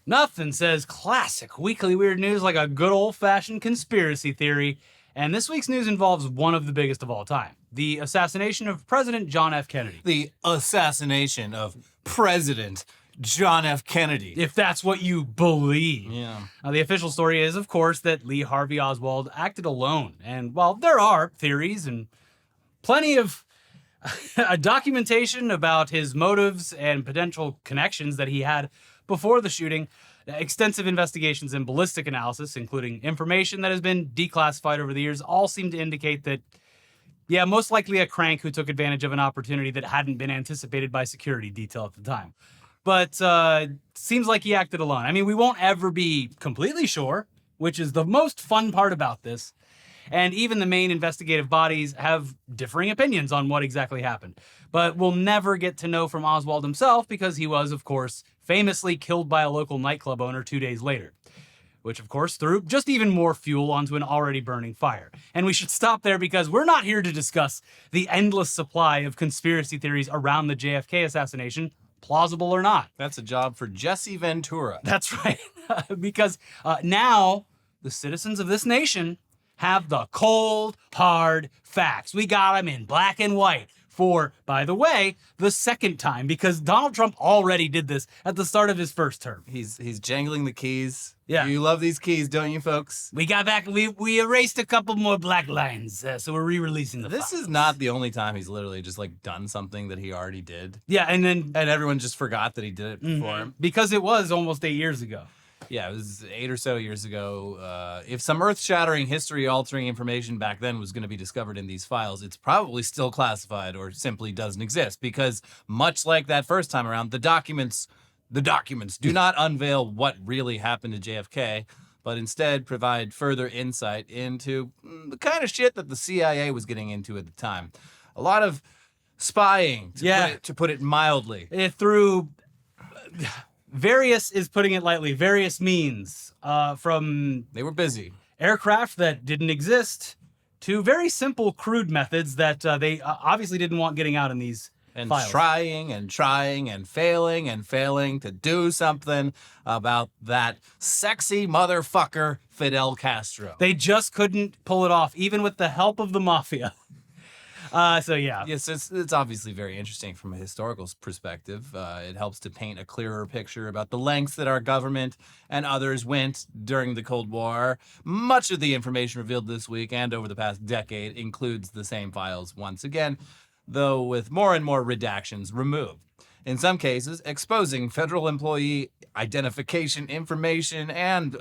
Nothing says classic weekly weird news like a good old-fashioned conspiracy theory. And this week's news involves one of the biggest of all time, the assassination of President John F. Kennedy. The assassination of President John F. Kennedy. If that's what you believe. Yeah. Now, the official story is, of course, that Lee Harvey Oswald acted alone. And while there are theories and plenty of documentation about his motives and potential connections that he had before the shooting, extensive investigations and ballistic analysis, including information that has been declassified over the years, all seem to indicate that, yeah, most likely a crank who took advantage of an opportunity that hadn't been anticipated by security detail at the time. But seems like he acted alone. I mean, we won't ever be completely sure, which is the most fun part about this. And even the main investigative bodies have differing opinions on what exactly happened. But we'll never get to know from Oswald himself because he was, of course, famously killed by a local nightclub owner 2 days later, which, of course, threw just even more fuel onto an already burning fire. And we should stop there because we're not here to discuss the endless supply of conspiracy theories around the JFK assassination, plausible or not. That's a job for Jesse Ventura. That's right. Because now the citizens of this nation have the cold, hard facts. We got them in black and white for, by the way, the second time, because Donald Trump already did this at the start of his first term. He's jangling the keys. Yeah. You love these keys, don't you, folks? We got back, we erased a couple more black lines, so we're re-releasing the This files. is not the only time he's literally just like done something that he already did. Yeah, and everyone just forgot that he did it before him. because it was almost 8 years ago. Yeah, it was 8 or so years ago. If some earth-shattering, history-altering information back then was going to be discovered in these files, it's probably still classified or simply doesn't exist because, much like that first time around, the documents do not unveil what really happened to JFK, but instead provide further insight into the kind of shit that the CIA was getting into at the time. A lot of spying, to put it mildly. Through various, is putting it lightly, various means, from They were busy. aircraft that didn't exist to very simple, crude methods that they obviously didn't want getting out in these And files. trying and failing to do something about that sexy motherfucker Fidel Castro. They just couldn't pull it off, even with the help of the mafia. So yeah. Yes, it's obviously very interesting from a historical perspective. It helps to paint a clearer picture about the lengths that our government and others went during the Cold War. Much of the information revealed this week and over the past decade includes the same files once again, though with more and more redactions removed. In some cases, exposing federal employee identification information and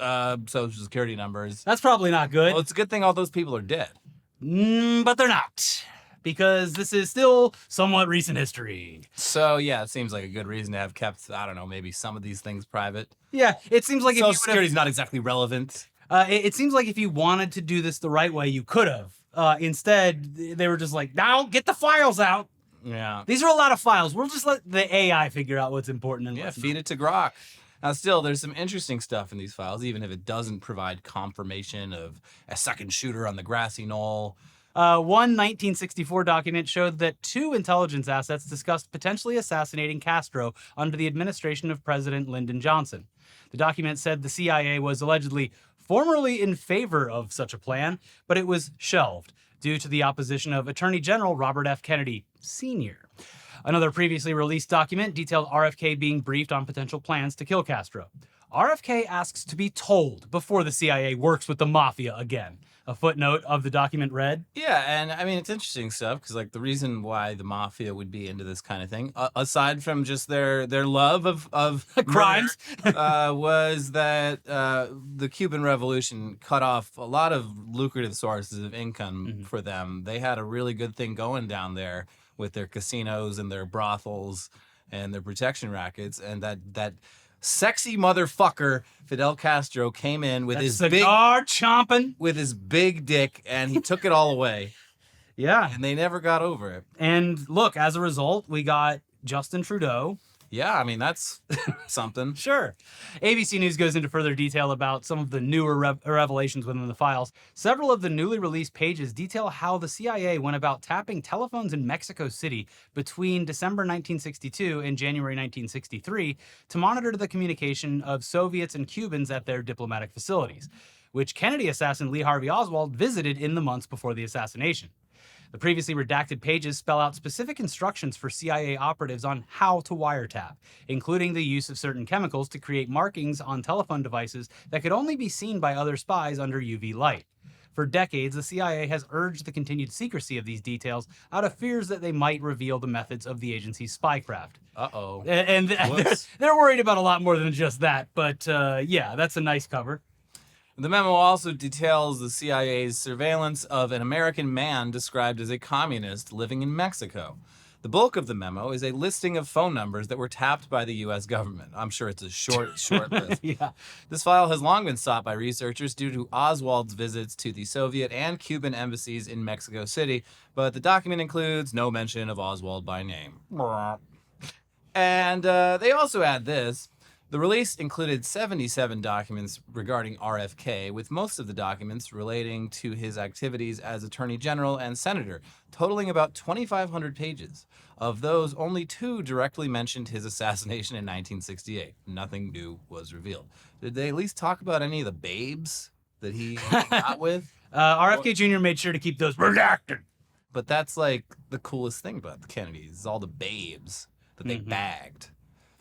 social security numbers. That's probably not good. Well, it's a good thing all those people are dead. But they're not, because this is still somewhat recent history. So, yeah, it seems like a good reason to have kept, I don't know, maybe some of these things private. Yeah, it seems like if Social you security is not exactly relevant. it seems like if you wanted to do this the right way, you could have. Instead, they were just like, now get the files out. Yeah. These are a lot of files. We'll just let the AI figure out what's important. And Yeah, what's feed it to Grok. Now, still, there's some interesting stuff in these files, even if it doesn't provide confirmation of a second shooter on the grassy knoll. One 1964 document showed that 2 intelligence assets discussed potentially assassinating Castro under the administration of President Lyndon Johnson. The document said the CIA was allegedly formerly in favor of such a plan, but it was shelved due to the opposition of Attorney General Robert F. Kennedy Sr. Another previously released document detailed RFK being briefed on potential plans to kill Castro. RFK asks to be told before the CIA works with the mafia again. A footnote of the document read. Yeah, and I mean, it's interesting stuff because, like, the reason why the mafia would be into this kind of thing, aside from just their love of Crimes, was that the Cuban Revolution cut off a lot of lucrative sources of income for them. They had a really good thing going down there with their casinos and their brothels and their protection rackets, and that sexy motherfucker Fidel Castro came in with his cigar chomping, with his big dick, and he took it all away. Yeah, And they never got over it. and look, as a result, we got Justin Trudeau. Yeah, I mean, that's something. Sure. ABC News goes into further detail about some of the newer revelations within the files. Several of the newly released pages detail how the CIA went about tapping telephones in Mexico City between December 1962 and January 1963 to monitor the communication of Soviets and Cubans at their diplomatic facilities, which Kennedy assassin Lee Harvey Oswald visited in the months before the assassination. The previously redacted pages spell out specific instructions for CIA operatives on how to wiretap, including the use of certain chemicals to create markings on telephone devices that could only be seen by other spies under UV light. For decades, the CIA has urged the continued secrecy of these details out of fears that they might reveal the methods of the agency's spycraft. Uh-oh. And they're worried about a lot more than just that, but yeah, that's a nice cover. The memo also details the CIA's surveillance of an American man described as a communist living in Mexico. The bulk of the memo is a listing of phone numbers that were tapped by the U.S. government. I'm sure it's a short list. Yeah. This file has long been sought by researchers due to Oswald's visits to the Soviet and Cuban embassies in Mexico City, but the document includes no mention of Oswald by name. And they also add this. The release included 77 documents regarding RFK, with most of the documents relating to his activities as Attorney General and Senator, totaling about 2,500 pages. Of those, only 2 directly mentioned his assassination in 1968. Nothing new was revealed. Did they at least talk about any of the babes that he got with? RFK Jr. made sure to keep those redacted. But that's like the coolest thing about the Kennedys, is all the babes that they bagged.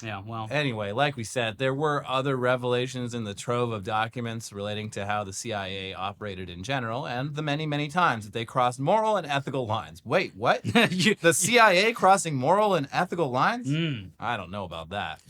Yeah, well. Anyway, like we said, there were other revelations in the trove of documents relating to how the CIA operated in general and the many, many times that they crossed moral and ethical lines. Wait, what? The CIA crossing moral and ethical lines? I don't know about that.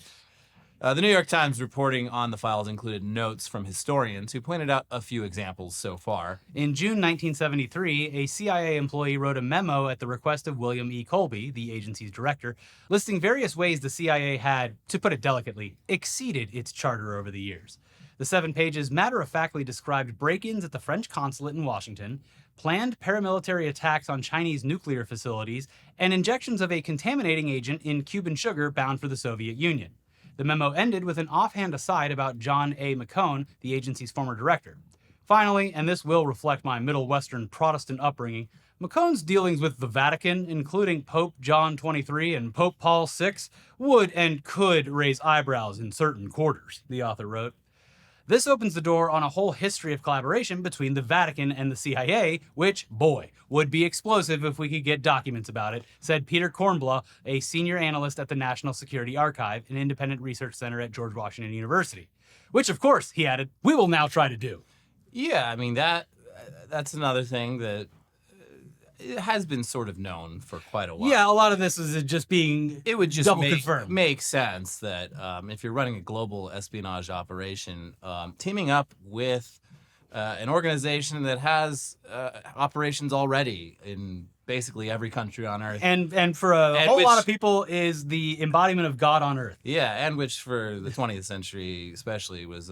The New York Times reporting on the files included notes from historians who pointed out a few examples so far. In June 1973, a CIA employee wrote a memo at the request of William E. Colby, the agency's director, listing various ways the CIA had, to put it delicately, exceeded its charter over the years. The 7 pages matter-of-factly described break-ins at the French consulate in Washington, planned paramilitary attacks on Chinese nuclear facilities, and injections of a contaminating agent in Cuban sugar bound for the Soviet Union. The memo ended with an offhand aside about John A. McCone, the agency's former director. Finally, and this will reflect my Middle Western Protestant upbringing, McCone's dealings with the Vatican, including Pope John XXIII and Pope Paul VI, would and could raise eyebrows in certain quarters, the author wrote. This opens the door on a whole history of collaboration between the Vatican and the CIA, which, boy, would be explosive if we could get documents about it, said Peter Kornbluh, a senior analyst at the National Security Archive, an independent research center at George Washington University. Which, of course, he added, we will now try to do. Yeah, I mean, that's another thing that it has been sort of known for quite a while. Yeah, a lot of this is just being it would just double confirmed. Make sense that if you're running a global espionage operation, teaming up with an organization that has operations already in basically every country on Earth. And for a whole lot of people is the embodiment of God on Earth. Yeah, and which for the 20th century especially was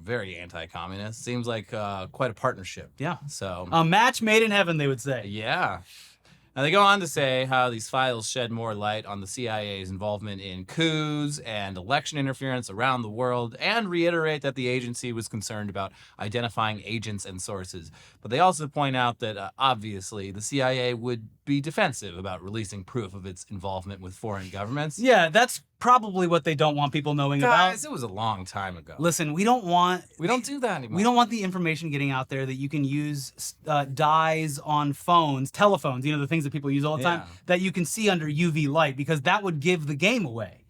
very anti-communist. Seems like quite a partnership. Yeah. So a match made in heaven, they would say. Yeah. Now, they go on to say how these files shed more light on the CIA's involvement in coups and election interference around the world, and reiterate that the agency was concerned about identifying agents and sources. But they also point out that, obviously, the CIA would be defensive about releasing proof of its involvement with foreign governments. Yeah, that's probably what they don't want people knowing Guys, about. it was a long time ago. Listen, we don't do that anymore. We don't want the information getting out there that you can use dyes on phones, telephones, the things that people use all the time, that you can see under UV light, because that would give the game away.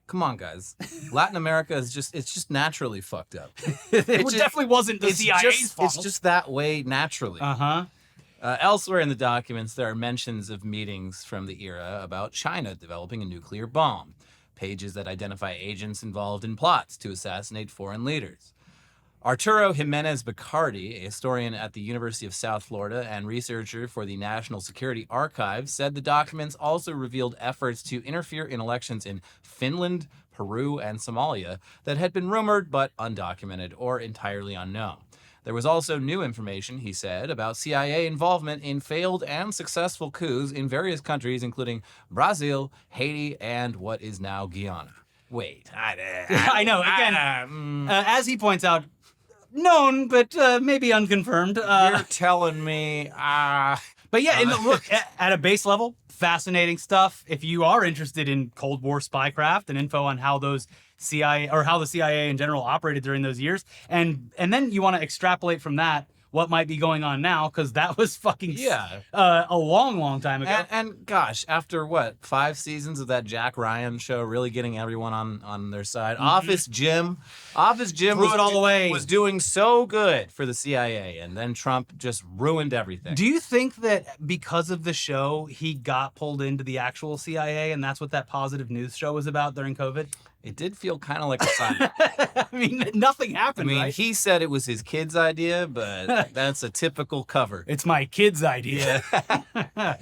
Come on, guys. Latin America is just naturally fucked up. It definitely wasn't the CIA's fault. It's just that way naturally. Uh-huh. Elsewhere in the documents, there are mentions of meetings from the era about China developing a nuclear bomb, pages that identify agents involved in plots to assassinate foreign leaders. Arturo Jimenez Bacardi, a historian at the University of South Florida and researcher for the National Security Archive, said the documents also revealed efforts to interfere in elections in Finland, Peru, and Somalia that had been rumored but undocumented or entirely unknown. There was also new information, he said, about CIA involvement in failed and successful coups in various countries, including Brazil, Haiti, and what is now Guyana. Wait, I know. Again, as he points out, known but maybe unconfirmed. you're telling me, But yeah, and look, at a base level, fascinating stuff. If you are interested in Cold War spycraft and info on how those CIA or how the CIA in general operated during those years, and then you want to extrapolate from that what might be going on now, because that was fucking a long time ago. and gosh, after what, 5 seasons of that Jack Ryan show really getting everyone on their side, Office Jim Threw it all away. was doing so good for the CIA, and then Trump just ruined everything. Do you think that because of the show, he got pulled into the actual CIA, and that's what that positive news show was about during COVID? It did feel kind of like a sign. I mean, nothing happened, right? He said it was his kid's idea, but that's a typical cover. It's my kid's idea.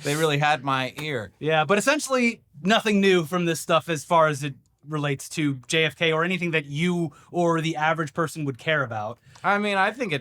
They really had my ear. Yeah, but essentially nothing new from this stuff as far as it relates to JFK or anything that you or the average person would care about. I mean, I think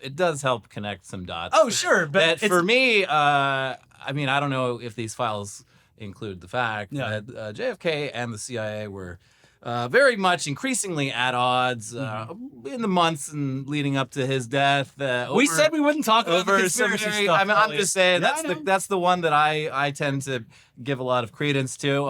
it does help connect some dots. Oh, sure, but for me, I mean, I don't know if these files include the fact that JFK and the CIA were very much increasingly at odds in the months and leading up to his death. We said we wouldn't talk about the over some conspiracy very, stuff. I mean, I'm just saying Yeah, that's the one that I tend to give a lot of credence to.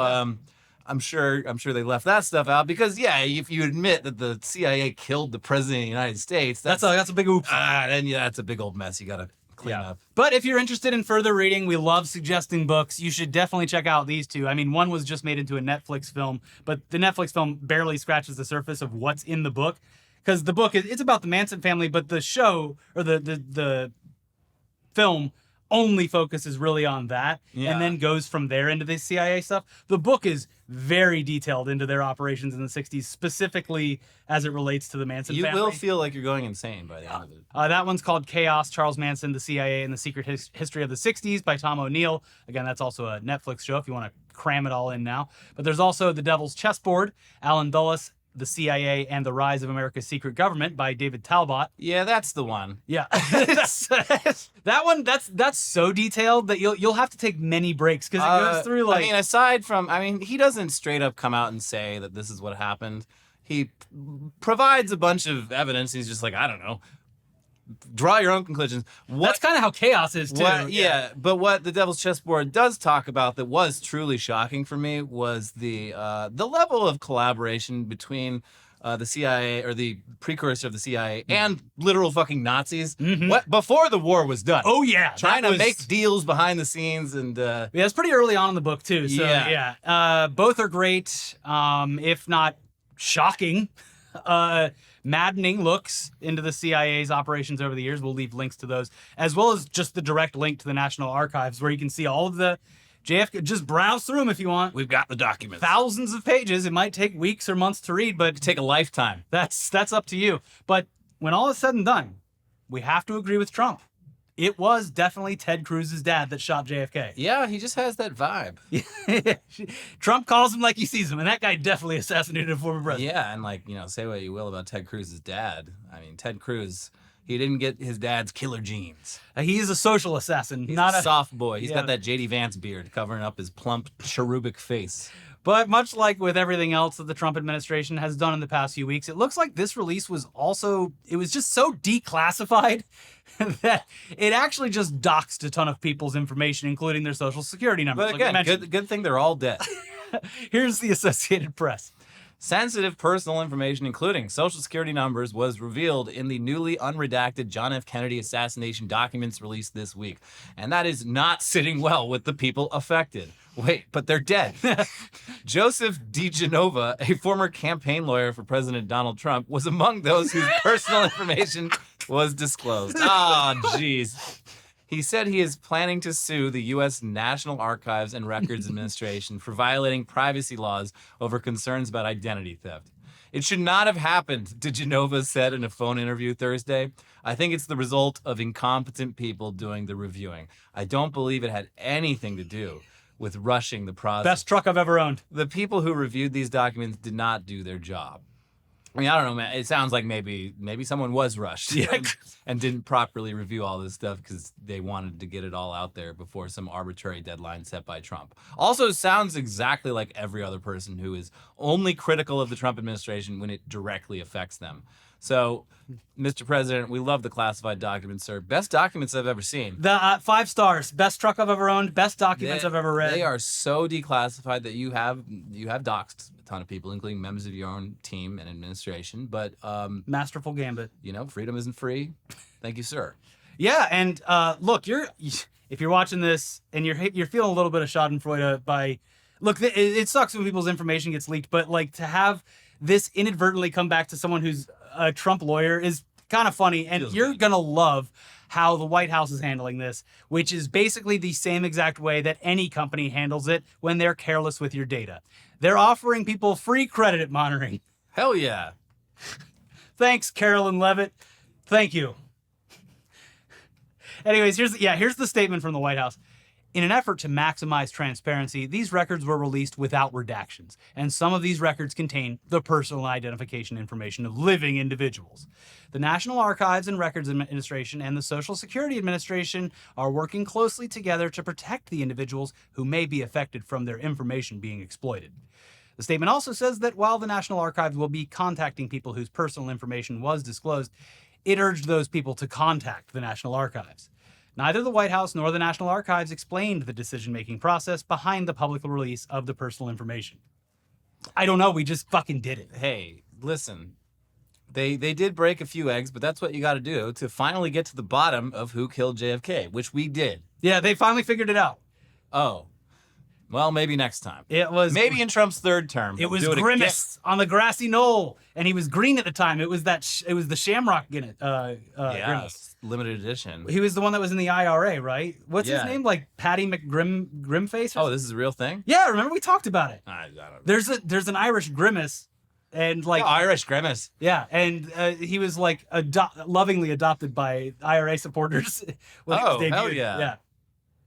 I'm sure they left that stuff out because if you admit that the CIA killed the president of the United States, that's a big oops. Then that's a big old mess you gotta clean up. But if you're interested in further reading, we love suggesting books. You should definitely check out these two. I mean, one was just made into a Netflix film, but the Netflix film barely scratches the surface of what's in the book. Because the book, it's about the Manson family, but the show, or the film, only focuses really on that and then goes from there into the CIA stuff. The book is very detailed into their operations in the 60s, specifically as it relates to the Manson family. You will feel like you're going insane by the end of it. That one's called Chaos, Charles Manson, the CIA, and the Secret History of the 60s by Tom O'Neill. Again, that's also a Netflix show if you want to cram it all in now. But there's also The Devil's Chessboard, Alan Dulles, the CIA and the Rise of America's Secret Government by David Talbot. Yeah, that's the one. Yeah. That one, that's so detailed that you'll have to take many breaks because it goes through like... I mean, he doesn't straight up come out and say that this is what happened. He provides a bunch of evidence. He's just like, I don't know. Draw your own conclusions. That's kind of how Chaos is, too. But what The Devil's Chessboard does talk about that was truly shocking for me was the level of collaboration between the CIA, or the precursor of the CIA, and literal fucking Nazis before the war was done. Oh, yeah. Trying to make deals behind the scenes. And yeah, it's pretty early on in the book, too. So, both are great, if not shocking. Maddening looks into the CIA's operations over the years. We'll leave links to those, as well as just the direct link to the National Archives, where you can see all of the JFK. Just browse through them if you want. We've got the documents. Thousands of pages. It might take weeks or months to read, but it could take a lifetime. That's up to you. But when all is said and done, we have to agree with Trump. It was definitely Ted Cruz's dad that shot JFK. Yeah, he just has that vibe. Trump calls him like he sees him, and that guy definitely assassinated a former president. Yeah, and say what you will about Ted Cruz's dad. I mean, Ted Cruz, he didn't get his dad's killer genes. He is a social assassin. He's not a soft boy. He's got that J.D. Vance beard covering up his plump, cherubic face. But much like with everything else that the Trump administration has done in the past few weeks, it looks like this release was just so declassified that it actually just doxed a ton of people's information, including their social security numbers. But again, good thing they're all dead. Here's the Associated Press. Sensitive personal information, including social security numbers, was revealed in the newly unredacted John F. Kennedy assassination documents released this week. And that is not sitting well with the people affected. Wait, but they're dead. Joseph DiGenova, a former campaign lawyer for President Donald Trump, was among those whose personal information was disclosed. Oh, jeez. He said he is planning to sue the U.S. National Archives and Records Administration for violating privacy laws over concerns about identity theft. It should not have happened, DiGenova said in a phone interview Thursday. I think it's the result of incompetent people doing the reviewing. I don't believe it had anything to do with rushing the process. Best truck I've ever owned. The people who reviewed these documents did not do their job. I mean, I don't know, man. It sounds like maybe someone was rushed Yeah. and didn't properly review all this stuff because they wanted to get it all out there before some arbitrary deadline set by Trump. Also, sounds exactly like every other person who is only critical of the Trump administration when it directly affects them. So, Mr. President, we love the classified documents, sir. Best documents I've ever seen. The 5 stars, best truck I've ever owned, best documents I've ever read. They are so declassified that you have doxed a ton of people, including members of your own team and administration. But Masterful gambit. you know, freedom isn't free. Thank you, sir. Yeah, and look, if you're watching this and you're feeling a little bit of Schadenfreude by, look, it sucks when people's information gets leaked, but like to have this inadvertently come back to someone who's a Trump lawyer is kind of funny, and Feels you're good. gonna love how the White House is handling this, which is basically the same exact way that any company handles it when they're careless with your data. They're offering people free credit monitoring. Hell yeah. Thanks, Carolyn Levitt. Thank you. Anyways, here's the statement from the White House. In an effort to maximize transparency, these records were released without redactions, and some of these records contain the personal identification information of living individuals. The National Archives and Records Administration and the Social Security Administration are working closely together to protect the individuals who may be affected from their information being exploited. The statement also says that while the National Archives will be contacting people whose personal information was disclosed, it urged those people to contact the National Archives. Neither the White House nor the National Archives explained the decision-making process behind the public release of the personal information. I don't know, we just fucking did it. Hey, listen. They did break a few eggs, but that's what you got to do to finally get to the bottom of who killed JFK, which we did. Yeah, they finally figured it out. Oh. Well, maybe next time. It was Maybe in Trump's third term. It was do again. Grimace on the grassy knoll, and he was green at the time. It was it was the Shamrock Yeah, Grimace. limited edition. He was the one that was in the IRA, right? What's his Yeah. name? Like Patty Grimface? Oh, this is a real thing? yeah. Remember we talked about it. I don't know. There's an Irish Grimace, and like Oh, Irish Grimace. yeah, and he was like lovingly adopted by IRA supporters. when it was Oh, hell debuted. yeah. Yeah.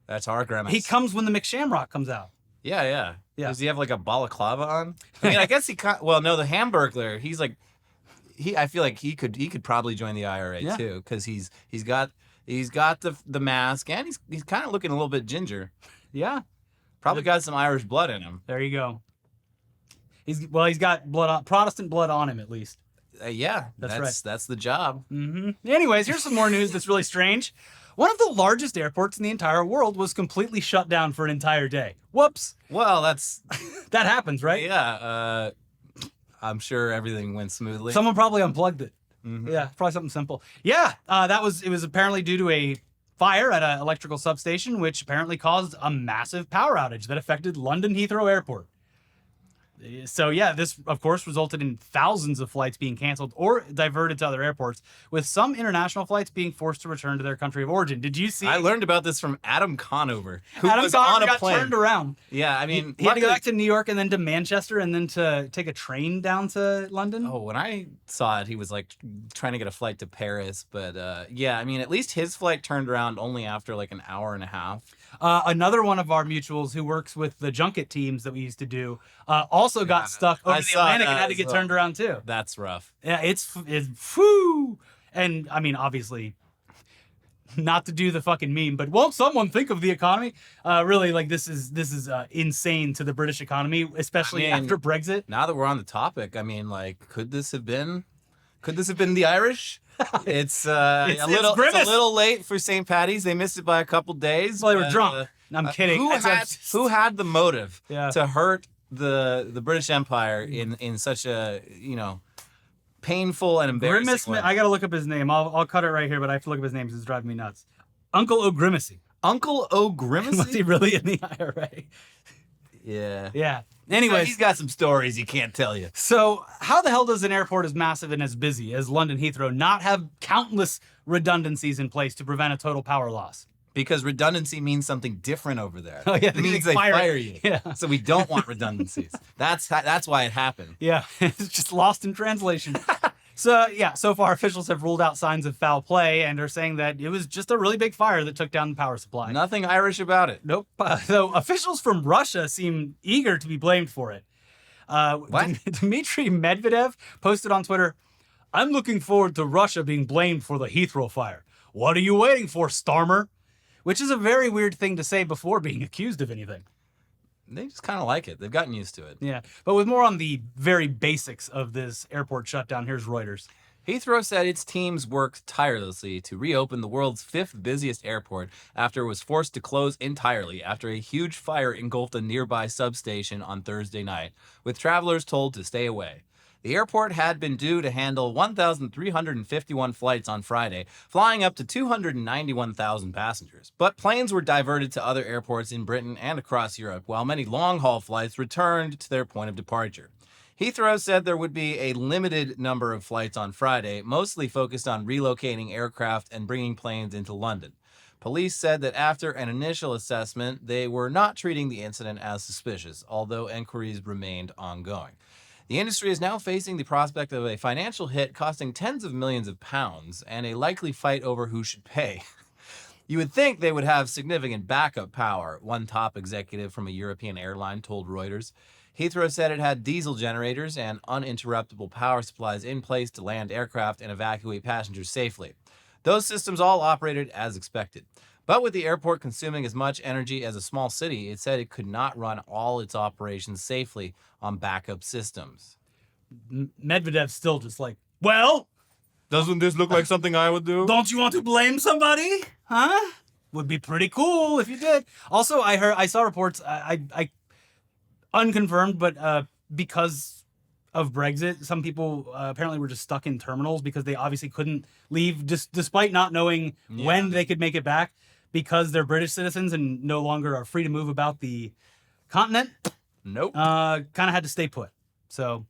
That's our Grimace. He comes when the McShamrock comes out. Yeah. Yeah. Does he have like a balaclava on? I mean, I guess well, no, the Hamburglar, he's like, I feel like he could probably join the IRA Yeah. too, because he's got the mask, and he's kind of looking a little bit ginger. Yeah. Probably got some Irish blood in him. There you go. He's got Protestant blood on him at least. Yeah, That's right. That's the job. Anyways, here's some more news that's really strange. One of the largest airports in the entire world was completely shut down for an entire day. Whoops. Well, that's That happens, right? yeah. I'm sure everything went smoothly. Someone probably unplugged it. Yeah, probably something simple. Yeah, it was apparently due to a fire at an electrical substation, which apparently caused a massive power outage that affected London Heathrow Airport. So yeah, this of course resulted in thousands of flights being canceled or diverted to other airports, with some international flights being forced to return to their country of origin. Did you see? I learned about this from Adam Conover, who Adam was Conover on a got plane. turned around. Yeah, I mean, He had to go luckily- back to New York and then to Manchester and then to take a train down to London. Oh, when I saw it, he was like trying to get a flight to Paris. But yeah, I mean, at least his flight turned around only after like an hour and a half. Another one of our mutuals who works with the junket teams that we used to do also got stuck over I the saw Atlantic and that had to as get well. turned around too. That's rough. Yeah, it's whew. And I mean, obviously, not to do the fucking meme, but won't someone think of the economy? Really, like this is insane to the British economy, especially I mean, after Brexit. Now that we're on the topic, I mean, like, could this have been the Irish? It's It's a little Grimace. late for St. Patty's. They missed it by a couple days. Well, they were but, drunk. I'm kidding. Who had the motive Yeah. to hurt the British Empire in such a painful and embarrassing Grimace? way? I gotta look up his name. I'll cut it right here, but I have to look up his name because it's driving me nuts. Uncle O'Grimacy. Uncle O'Grimacy? Was he really in the IRA? Yeah. Yeah. Anyways, Anyways, he's got some stories he can't tell you. so how the hell does an airport as massive and as busy as London Heathrow not have countless redundancies in place to prevent a total power loss? Because redundancy means something different over there. Oh, yeah, it means they fire fire you. Yeah. So we don't want redundancies. That's why it happened. Yeah, it's just lost in translation. So far officials have ruled out signs of foul play and are saying that it was just a really big fire that took down the power supply. Nothing Irish about it. Nope. Though officials from Russia seem eager to be blamed for it. What? Dmitry Medvedev posted on Twitter, "I'm looking forward to Russia being blamed for the Heathrow fire. What are you waiting for, Starmer?" Which is a very weird thing to say before being accused of anything. They just kind of like it. They've gotten used to it. Yeah, but with more on the very basics of this airport shutdown, here's Reuters. Heathrow said its teams worked tirelessly to reopen the world's fifth busiest airport after it was forced to close entirely after a huge fire engulfed a nearby substation on Thursday night, with travelers told to stay away. The airport had been due to handle 1,351 flights on Friday, flying up to 291,000 passengers. But planes were diverted to other airports in Britain and across Europe, while many long-haul flights returned to their point of departure. Heathrow said there would be a limited number of flights on Friday, mostly focused on relocating aircraft and bringing planes into London. Police said that after an initial assessment, they were not treating the incident as suspicious, although inquiries remained ongoing. The industry is now facing the prospect of a financial hit costing tens of millions of pounds and a likely fight over who should pay. You would think they would have significant backup power, one top executive from a European airline told Reuters. Heathrow said it had diesel generators and uninterruptible power supplies in place to land aircraft and evacuate passengers safely. Those systems all operated as expected. But with the airport consuming as much energy as a small city, it said it could not run all its operations safely on backup systems. Medvedev's still just like, well, doesn't this look like something I would do? Don't you want to blame somebody? Huh? Would be pretty cool if you did. Also, I saw reports, I unconfirmed, but because of Brexit, some people apparently were just stuck in terminals because they obviously couldn't leave, despite not knowing when they could make it back, because they're British citizens and no longer are free to move about the continent. Nope. Kind of had to stay put. So,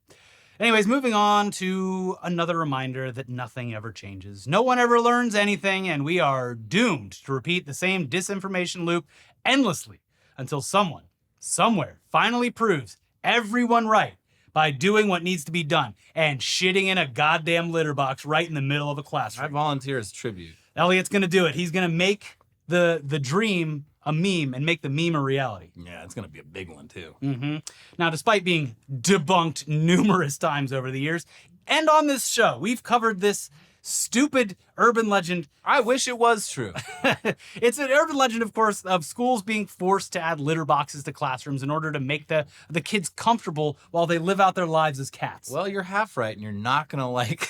anyways, moving on to another reminder that nothing ever changes. No one ever learns anything, and we are doomed to repeat the same disinformation loop endlessly until someone, somewhere, finally proves everyone right by doing what needs to be done and shitting in a goddamn litter box right in the middle of a classroom. I volunteer as tribute. Elliot's going to do it. He's going to make the dream a meme and make the meme a reality. Yeah, it's going to be a big one, too. Mm-hmm. Now, despite being debunked numerous times over the years, and on this show, we've covered this stupid urban legend. I wish it was true. It's an urban legend, of course, of schools being forced to add litter boxes to classrooms in order to make the kids comfortable while they live out their lives as cats. Well, you're half right, and you're not going to like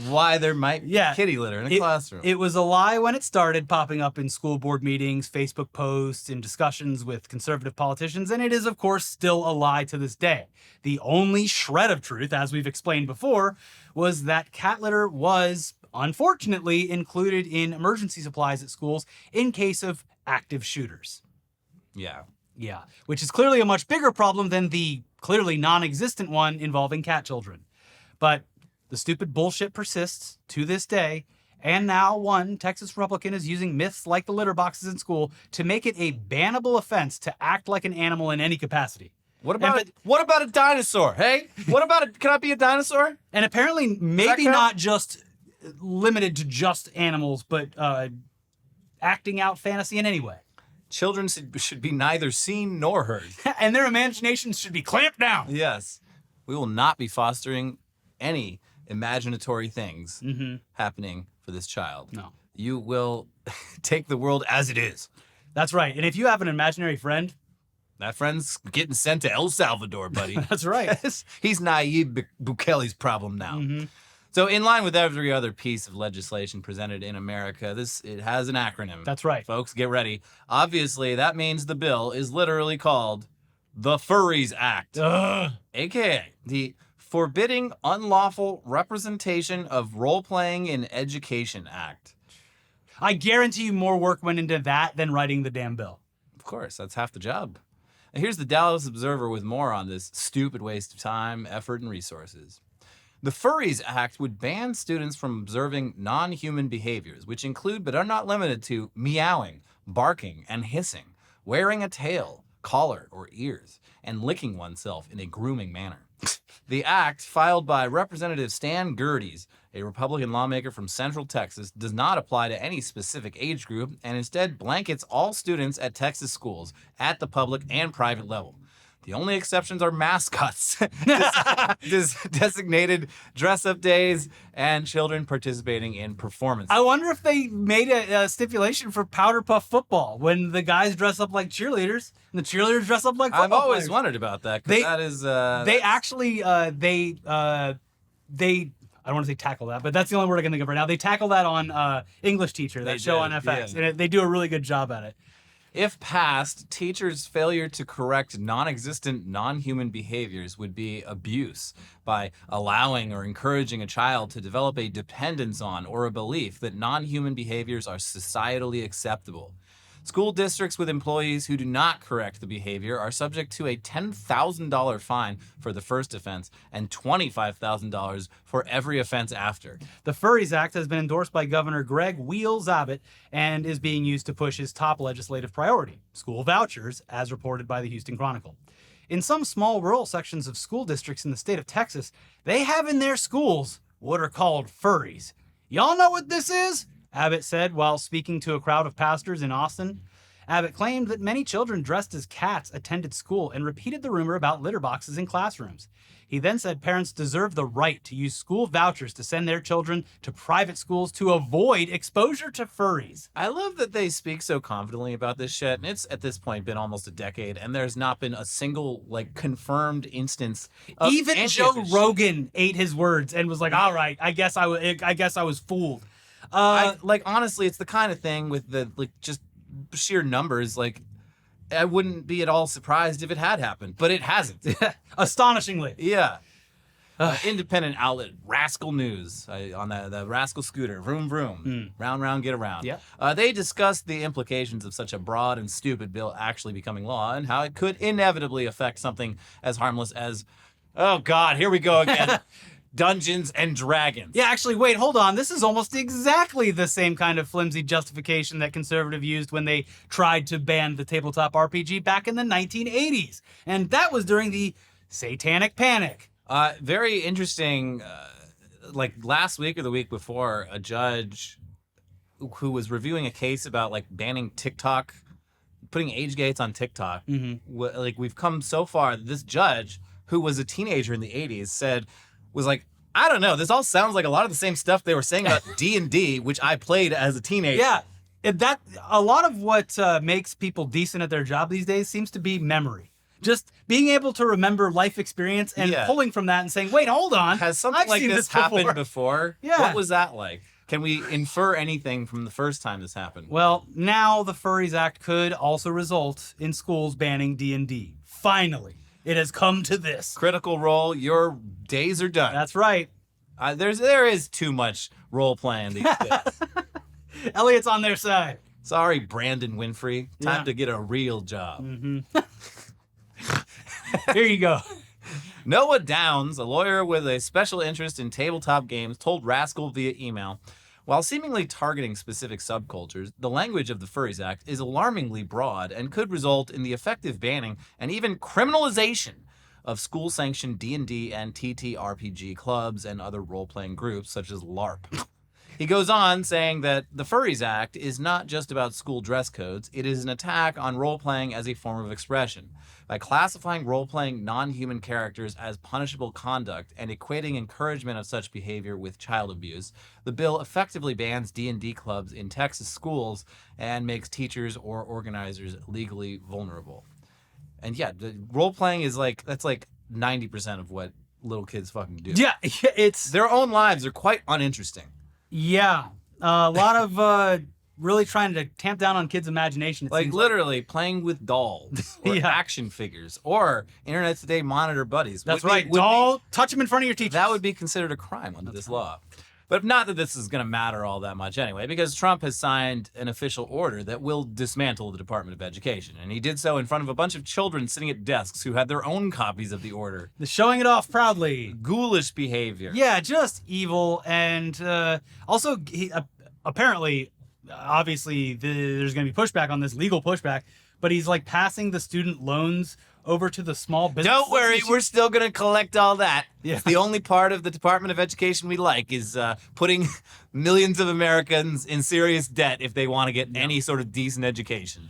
why there might be kitty litter in a classroom. It was a lie when it started popping up in school board meetings, Facebook posts, and discussions with conservative politicians, and it is, of course, still a lie to this day. The only shred of truth, as we've explained before, was that cat litter was unfortunately included in emergency supplies at schools in case of active shooters. Yeah. Yeah, which is clearly a much bigger problem than the clearly non-existent one involving cat children. But the stupid bullshit persists to this day, and now one Texas Republican is using myths like the litter boxes in school to make it a bannable offense to act like an animal in any capacity. What about a dinosaur? Hey, can I be a dinosaur? And apparently maybe not just limited to just animals, but acting out fantasy in any way. Children should be neither seen nor heard. And their imaginations should be clamped down. Yes. We will not be fostering any imaginatory things happening for this child. No. You will take the world as it is. That's right. And if you have an imaginary friend, that friend's getting sent to El Salvador, buddy. That's right. He's Nayib Bukele's problem now. Mm-hmm. So in line with every other piece of legislation presented in America, it has an acronym. That's right. Folks, get ready. Obviously, that means the bill is literally called the Furries Act, a.k.a. the Forbidding Unlawful Representation of Role-Playing in Education Act. I guarantee you more work went into that than writing the damn bill. Of course, that's half the job. And here's the Dallas Observer with more on this stupid waste of time, effort, and resources. The Furries Act would ban students from observing non-human behaviors, which include but are not limited to meowing, barking, and hissing, wearing a tail, collar, or ears, and licking oneself in a grooming manner. The act, filed by Representative Stan Gerdes, a Republican lawmaker from Central Texas, does not apply to any specific age group and instead blankets all students at Texas schools at the public and private level. The only exceptions are mascots, designated dress-up days, and children participating in performances. I wonder if they made a stipulation for powder puff football when the guys dress up like cheerleaders and the cheerleaders dress up like football I've always players. wondered about that. 'Cause that is, they actually they I don't want to say tackle that, but that's the only word I can think of right now. They tackle that on English Teacher, that show on FX, and they do a really good job at it. If passed, teachers' failure to correct non-existent, non-human behaviors would be abuse by allowing or encouraging a child to develop a dependence on or a belief that non-human behaviors are societally acceptable. School districts with employees who do not correct the behavior are subject to a $10,000 fine for the first offense and $25,000 for every offense after. The Furries Act has been endorsed by Governor Greg Wheels Abbott and is being used to push his top legislative priority, school vouchers, as reported by the Houston Chronicle. In some small rural sections of school districts in the state of Texas, they have in their schools what are called furries. Y'all know what this is? Abbott said while speaking to a crowd of pastors in Austin. Abbott claimed that many children dressed as cats attended school and repeated the rumor about litter boxes in classrooms. He then said parents deserve the right to use school vouchers to send their children to private schools to avoid exposure to furries. I love that they speak so confidently about this shit, and it's at this point been almost a decade, and there's not been a single confirmed instance of Even any Joe of this Rogan ate his words and was like, "All right, I guess I was fooled." Honestly, it's the kind of thing with the just sheer numbers. I wouldn't be at all surprised if it had happened, but it hasn't. Astonishingly. Yeah. Independent outlet Rascal News on the Rascal scooter, vroom vroom, round round get around. Yeah. They discussed the implications of such a broad and stupid bill actually becoming law and how it could inevitably affect something as harmless as, oh God, here we go again. Dungeons and Dragons. Yeah, actually, wait, hold on. This is almost exactly the same kind of flimsy justification that conservatives used when they tried to ban the tabletop RPG back in the 1980s. And that was during the Satanic Panic. Very interesting. Last week or the week before, a judge who was reviewing a case about banning TikTok, putting age gates on TikTok. We've come so far that this judge, who was a teenager in the 80s, was like, I don't know, this all sounds like a lot of the same stuff they were saying about D&D, which I played as a teenager. Yeah, a lot of what makes people decent at their job these days seems to be memory. Just being able to remember life experience and pulling from that and saying, wait, hold on. Has something like this happened before? Yeah. What was that like? Can we infer anything from the first time this happened? Well, now the Furries Act could also result in schools banning D&D. Finally. It has come to this. Critical Role, your days are done. That's right. There is too much role playing these days. Elliot's on their side. Sorry, Brandon Winfrey. Time to get a real job. Here you go. Noah Downs, a lawyer with a special interest in tabletop games, told Rascal via email, while seemingly targeting specific subcultures, the language of the Furries Act is alarmingly broad and could result in the effective banning and even criminalization of school-sanctioned D&D and TTRPG clubs and other role-playing groups such as LARP. He goes on saying that the Furries Act is not just about school dress codes, it is an attack on role-playing as a form of expression. By classifying role-playing non-human characters as punishable conduct and equating encouragement of such behavior with child abuse, the bill effectively bans D&D clubs in Texas schools and makes teachers or organizers legally vulnerable. And yeah, the role-playing is that's 90% of what little kids fucking do. Yeah, it's... Their own lives are quite uninteresting. Yeah, a lot of really trying to tamp down on kids' imagination. Literally playing with dolls or action figures or Internet Today monitor buddies. That's right. Don't touch them in front of your teachers. That would be considered a crime under this law. But not that this is going to matter all that much anyway, because Trump has signed an official order that will dismantle the Department of Education. And he did so in front of a bunch of children sitting at desks who had their own copies of the order. Showing it off proudly. Ghoulish behavior. Yeah, just evil. And also, apparently, obviously, there's going to be pushback on this, legal pushback, but he's passing the student loans over to the small business. Don't worry, we're still going to collect all that. Yeah. It's the only part of the Department of Education we like is putting millions of Americans in serious debt if they want to get any sort of decent education.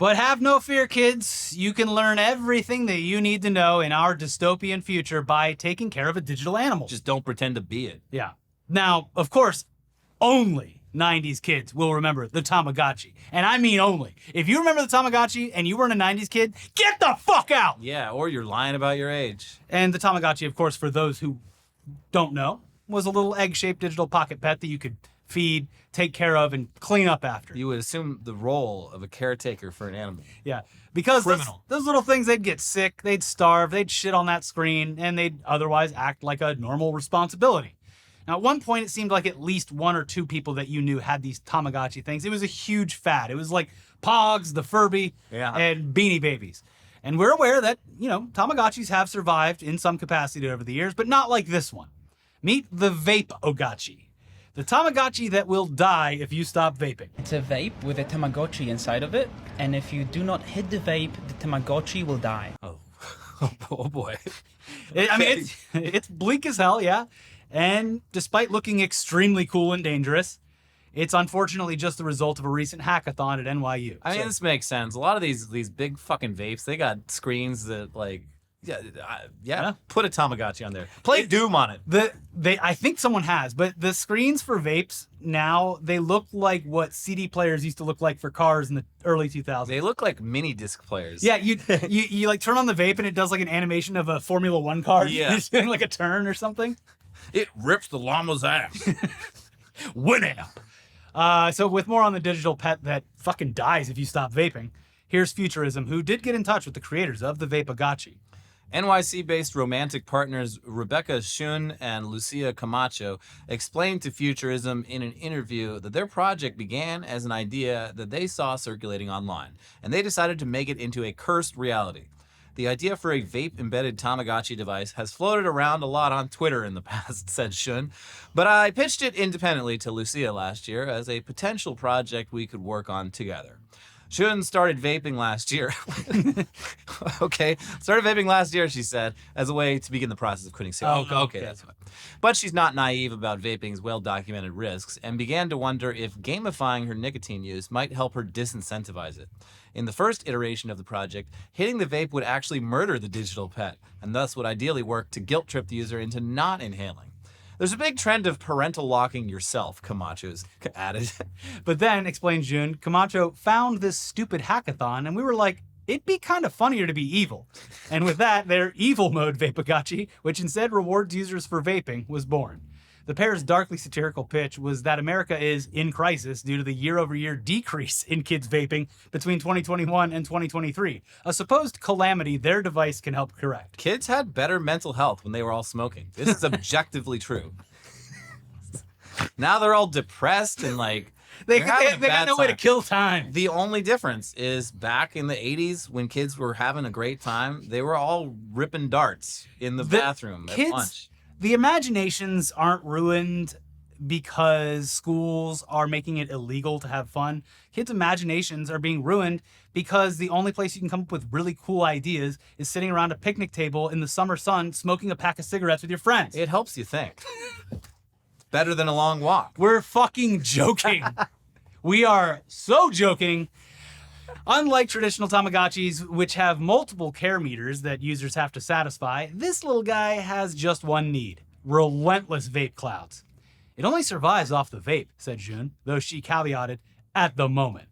But have no fear, kids. You can learn everything that you need to know in our dystopian future by taking care of a digital animal. Just don't pretend to be it. Yeah. Now, of course, only 90s kids will remember the Tamagotchi. And I mean only. If you remember the Tamagotchi and you weren't a 90s kid, get the fuck out! Yeah, or you're lying about your age. And the Tamagotchi, of course, for those who don't know, was a little egg-shaped digital pocket pet that you could feed, take care of, and clean up after. You would assume the role of a caretaker for an animal. Yeah, because Criminal. those little things, they'd get sick, they'd starve, they'd shit on that screen, and they'd otherwise act like a normal responsibility. Now, at one point, it seemed like at least one or two people that you knew had these Tamagotchi things. It was a huge fad. It was like Pogs, the Furby, and Beanie Babies. And we're aware that, Tamagotchis have survived in some capacity over the years, but not like this one. Meet the VAPE-O-GATCHI. The Tamagotchi that will die if you stop vaping. It's a vape with a Tamagotchi inside of it, and if you do not hit the vape, the Tamagotchi will die. Oh boy. It's bleak as hell, yeah. And despite looking extremely cool and dangerous, it's unfortunately just the result of a recent hackathon at NYU. I mean, this makes sense. A lot of these big fucking vapes, they got screens that put a Tamagotchi on there. Play Doom on it. I think someone has, but the screens for vapes now, they look like what CD players used to look like for cars in the early 2000s. They look like mini disc players. Yeah, you like turn on the vape and it does like an animation of a Formula One car. Yeah. It's doing like a turn or something. It rips the llama's ass. Winamp. So with more on the digital pet that fucking dies if you stop vaping, here's Futurism, who did get in touch with the creators of the VAPE-O-GATCHI. NYC-based romantic partners Rebecca Shun and Lucia Camacho explained to Futurism in an interview that their project began as an idea that they saw circulating online, and they decided to make it into a cursed reality. The idea for a vape-embedded Tamagotchi device has floated around a lot on Twitter in the past, said Shun, but I pitched it independently to Lucia last year as a potential project we could work on together. Shun started vaping last year. Started vaping last year, she said, as a way to begin the process of quitting cigarettes. Okay, that's fine. But she's not naive about vaping's well-documented risks and began to wonder if gamifying her nicotine use might help her disincentivize it. In the first iteration of the project, hitting the vape would actually murder the digital pet, and thus would ideally work to guilt-trip the user into not inhaling. There's a big trend of parental locking yourself, Camacho's added. But then, explained June, Camacho found this stupid hackathon, and we were like, it'd be kind of funnier to be evil. And with that, their evil mode VAPE-O-GATCHI, which instead rewards users for vaping, was born. The pair's darkly satirical pitch was that America is in crisis due to the year-over-year decrease in kids vaping between 2021 and 2023, a supposed calamity their device can help correct. Kids had better mental health when they were all smoking. This is objectively true. Now they're all depressed and they got no way to kill time. The only difference is back in the 80s when kids were having a great time, they were all ripping darts in the bathroom at lunch. The imaginations aren't ruined because schools are making it illegal to have fun. Kids' imaginations are being ruined because the only place you can come up with really cool ideas is sitting around a picnic table in the summer sun smoking a pack of cigarettes with your friends. It helps you think. Better than a long walk. We're fucking joking. We are so joking. Unlike traditional Tamagotchis, which have multiple care meters that users have to satisfy, this little guy has just one need: relentless vape clouds. It only survives off the vape, said June, though she caveated, at the moment.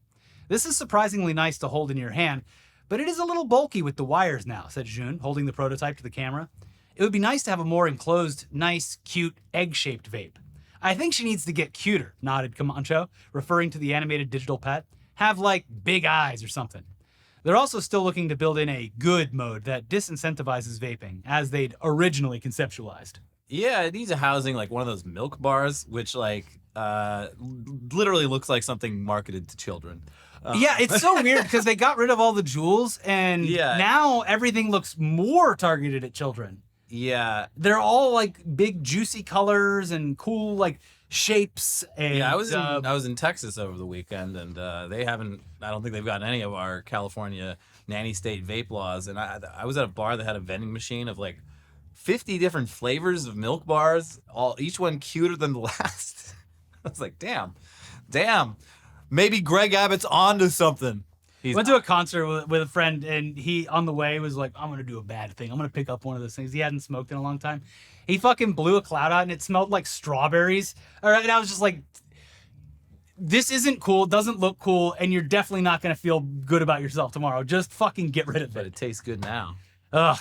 This is surprisingly nice to hold in your hand, but it is a little bulky with the wires now, said June, holding the prototype to the camera. It would be nice to have a more enclosed, nice, cute, egg-shaped vape. I think she needs to get cuter, nodded Camacho, referring to the animated digital pet. Have, big eyes or something. They're also still looking to build in a good mode that disincentivizes vaping, as they'd originally conceptualized. Yeah, it needs a housing like one of those milk bars, which, literally looks like something marketed to children. Yeah, it's so weird because they got rid of all the jewels, and now everything looks more targeted at children. Yeah. They're all, big, juicy colors and cool, shapes. And, I was in Texas over the weekend, and I don't think they've gotten any of our California nanny state vape laws. And I was at a bar that had a vending machine of 50 different flavors of milk bars, each one cuter than the last. I was like, damn, maybe Greg Abbott's onto something. Went to a concert with a friend, and he, on the way, was like, I'm going to do a bad thing. I'm going to pick up one of those things. He hadn't smoked in a long time. He fucking blew a cloud out, and it smelled like strawberries. All right, and I was just like, this isn't cool, doesn't look cool, and you're definitely not going to feel good about yourself tomorrow. Just fucking get rid of But it. it tastes good now. Ugh.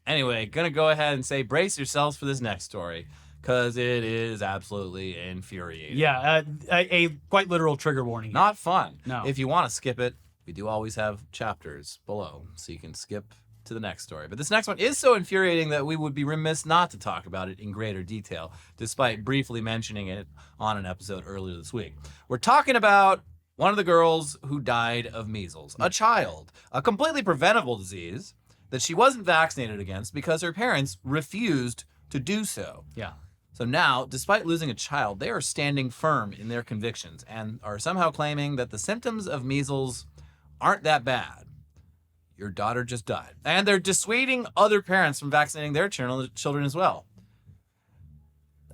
Anyway, gonna go ahead and say brace yourselves for this next story, because it is absolutely infuriating. Yeah, a quite literal trigger warning. Not fun. No. If you want to skip it, we do always have chapters below, so you can skip to the next story. But this next one is so infuriating that we would be remiss not to talk about it in greater detail, despite briefly mentioning it on an episode earlier this week. We're talking about one of the girls who died of measles, a child, a completely preventable disease that she wasn't vaccinated against because her parents refused to do so. Yeah. So now, despite losing a child, they are standing firm in their convictions and are somehow claiming that the symptoms of measles aren't that bad. Your daughter just died. And they're dissuading other parents from vaccinating their children as well.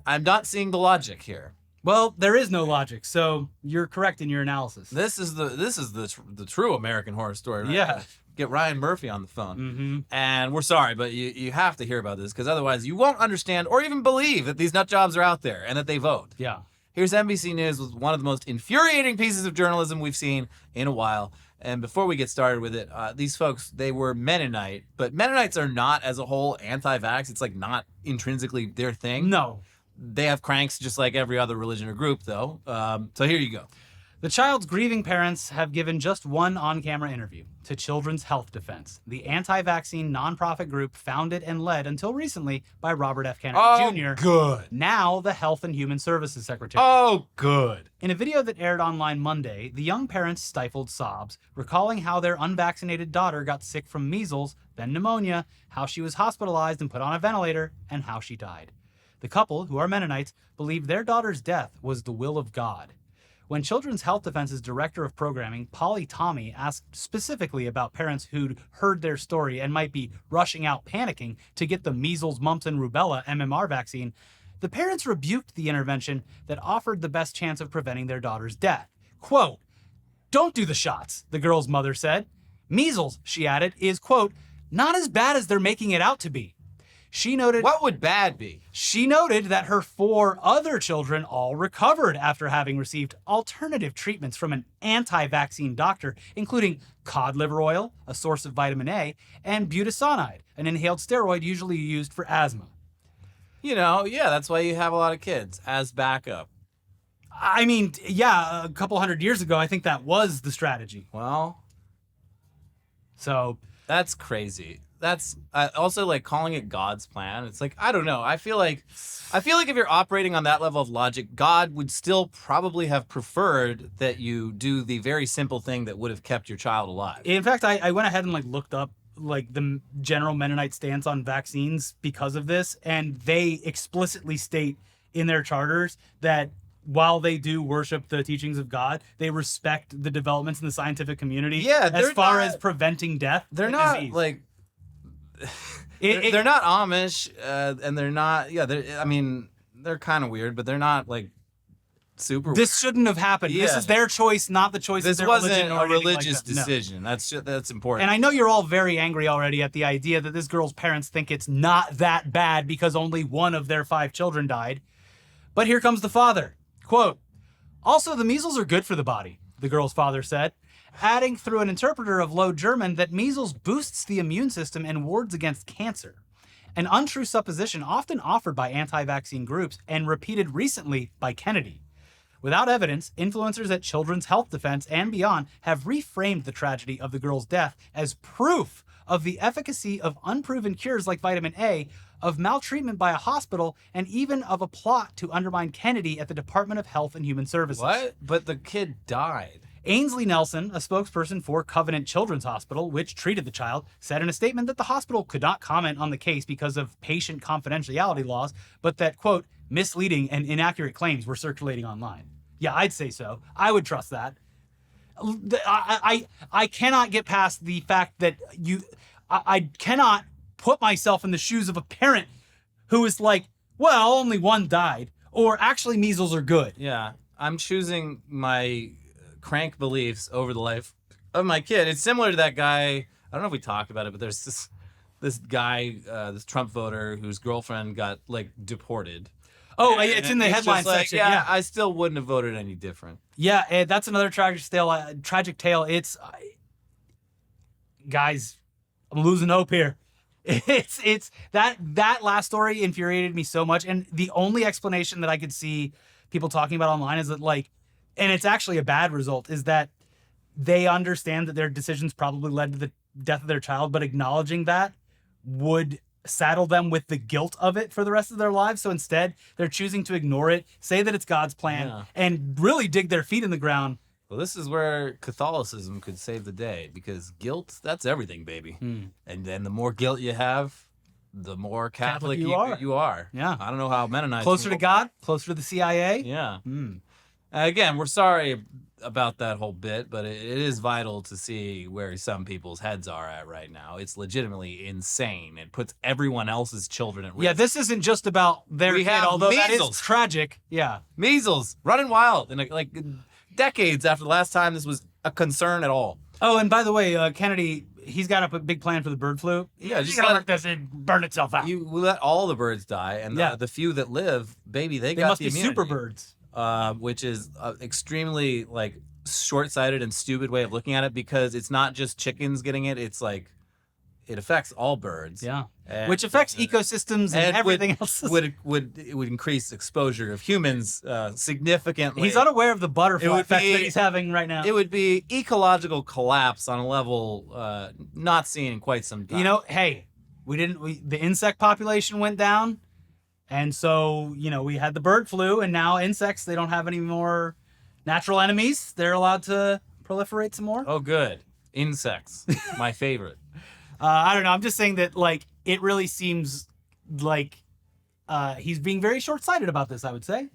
I'm not seeing the logic here. Well, there is no logic, so you're correct in your analysis. This is the true American Horror Story, right? Yeah. Get Ryan Murphy on the phone. Mm-hmm. And we're sorry, but you have to hear about this, because otherwise you won't understand or even believe that these nut jobs are out there and that they vote. Yeah. Here's NBC News with one of the most infuriating pieces of journalism we've seen in a while. And before we get started with it, these folks, they were Mennonite, but Mennonites are not as a whole anti-vax. It's like not intrinsically their thing. No. They have cranks just like every other religion or group, though. So here you go. The child's grieving parents have given just one on-camera interview to Children's Health Defense, the anti-vaccine nonprofit group founded and led until recently by Robert F. Kennedy Jr., good. now the Health and Human Services Secretary. Oh, good. In a video that aired online Monday, the young parents stifled sobs, recalling how their unvaccinated daughter got sick from measles, then pneumonia, how she was hospitalized and put on a ventilator, and how she died. The couple, who are Mennonites, believe their daughter's death was the will of God. When Children's Health Defense's director of programming, Polly Tommy, asked specifically about parents who'd heard their story and might be rushing out panicking to get the measles, mumps, and rubella MMR vaccine, the parents rebuked the intervention that offered the best chance of preventing their daughter's death. Quote, "Don't do the shots," the girl's mother said. "Measles," she added, is, quote, "not as bad as they're making it out to be." She noted What would bad be? She noted that her 4 other children all recovered after having received alternative treatments from an anti-vaccine doctor, including cod liver oil, a source of vitamin A, and budesonide, an inhaled steroid usually used for asthma. You know, yeah, that's why you have a lot of kids as backup. I mean, yeah, a couple hundred years ago, I think that was the strategy. Well, So, that's crazy. That's also like calling it God's plan. It's like, I don't know. I feel like if you're operating on that level of logic, God would still probably have preferred that you do the very simple thing that would have kept your child alive. in fact, I went ahead and looked up the general Mennonite stance on vaccines because of this, and they explicitly state in their charters that while they do worship the teachings of God, they respect the developments in the scientific community Yeah, as they're far not- as preventing death. They're and not disease. like It- they're not Amish, and they're not. Yeah, I mean, they're kind of weird, but they're not like super. This shouldn't have happened. This Yeah. is their choice, not the choice This of their wasn't religion or a anything like religious that. No. decision. That's important. And I know you're all very angry already at the idea that this girl's parents think it's not that bad because only one of their 5 children died. But here comes the father. Quote, "Also, the measles are good for the body," the girl's father said, adding through an interpreter of Low German that measles boosts the immune system and wards against cancer. An untrue supposition often offered by anti-vaccine groups and repeated recently by Kennedy. Without evidence, influencers at Children's Health Defense and beyond have reframed the tragedy of the girl's death as proof of the efficacy of unproven cures like vitamin A, of maltreatment by a hospital, and even of a plot to undermine Kennedy at the Department of Health and Human Services. what? But the kid died. Ainsley Nelson, a spokesperson for Covenant Children's Hospital, which treated the child, said in a statement that the hospital could not comment on the case because of patient confidentiality laws, but that, quote, "misleading and inaccurate claims were circulating online." Yeah, I'd say so. I would trust that. I cannot get past the fact that I cannot put myself in the shoes of a parent who is like, well, only one died, or actually measles are good. Yeah, I'm choosing my crank beliefs over the life of my kid. It's similar to that guy. I don't know if we talked about it, but there's this guy, this Trump voter whose girlfriend got like deported. Oh, And it's in the he's headline just like, section. Yeah, Yeah. I still wouldn't have voted any different. Yeah, that's another tragic tale. It's guys, I'm losing hope here. It's that last story infuriated me so much, and the only explanation that I could see people talking about online is that like, and it's actually a bad result, is that they understand that their decisions probably led to the death of their child, but acknowledging that would saddle them with the guilt of it for the rest of their lives. So instead, they're choosing to ignore it, say that it's God's plan, and really dig their feet in the ground. Well, this is where Catholicism could save the day, because guilt, that's everything, baby. And then the more guilt you have, the more Catholic you are. Yeah. I don't know how Mennonites... Closer to God, closer to the CIA. Yeah. Again, we're sorry about that whole bit, but it is vital to see where some people's heads are at right now. It's legitimately insane. It puts everyone else's children at risk. Yeah, this isn't just about their We kid, have although that is measles. tragic. Yeah. Measles, running wild, and like decades after the last time this was a concern at all. Oh, and by the way, Kennedy, he's got a big plan for the bird flu. Yeah, He's just gonna let let this burn itself out. You let all the birds die, and the few that live, baby, they got must the be immunity. super birds. Which is extremely like short-sighted and stupid way of looking at it, because it's not just chickens getting it; it's like it affects all birds. Yeah, And, which affects ecosystems and everything else. It would increase exposure of humans significantly. He's unaware of the butterfly effect be- that he's having right now. It would be ecological collapse on a level not seen in quite some time. You know, hey, the insect population went down, and so we had the bird flu, and now insects, they don't have any more natural enemies. They're allowed to proliferate some more. Oh, good. Insects, my favorite. I don't know. I'm just saying that like it really seems like he's being very short-sighted about this, I would say.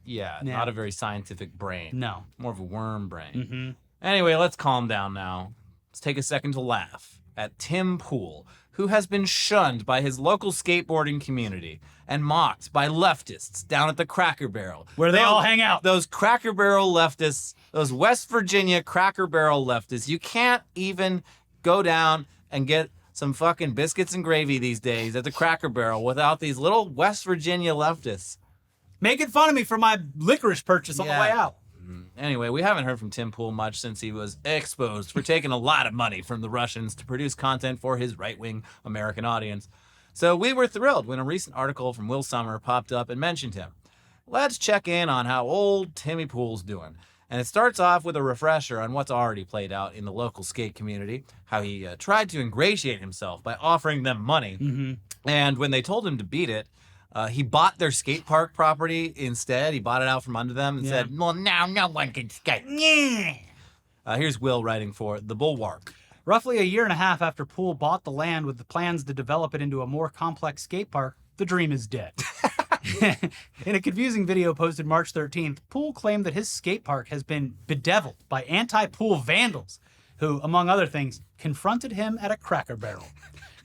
Yeah, not a very scientific brain. No. More of a worm brain. Anyway, let's calm down now. Let's take a second to laugh at Tim Pool, who has been shunned by his local skateboarding community and mocked by leftists down at the Cracker Barrel. Where they all hang out. Those Cracker Barrel leftists, those West Virginia Cracker Barrel leftists, you can't even go down and get some fucking biscuits and gravy these days at the Cracker Barrel without these little West Virginia leftists. Making fun of me for my licorice purchase on the way out. Anyway, we haven't heard from Tim Pool much since he was exposed for taking a lot of money from the Russians to produce content for his right-wing American audience. So we were thrilled when a recent article from Will Summer popped up and mentioned him. Let's check in on how old Timmy Pool's doing. And it starts off with a refresher on what's already played out in the local skate community, how he tried to ingratiate himself by offering them money. And when they told him to beat it, he bought their skate park property instead. He bought it out from under them and said, well, now no one can skate. Here's Will writing for The Bulwark. Roughly a year and a half after Pool bought the land with the plans to develop it into a more complex skate park, the dream is dead. In a confusing video posted March 13th, Pool claimed that his skate park has been bedeviled by anti-Pool vandals who, among other things, confronted him at a Cracker Barrel.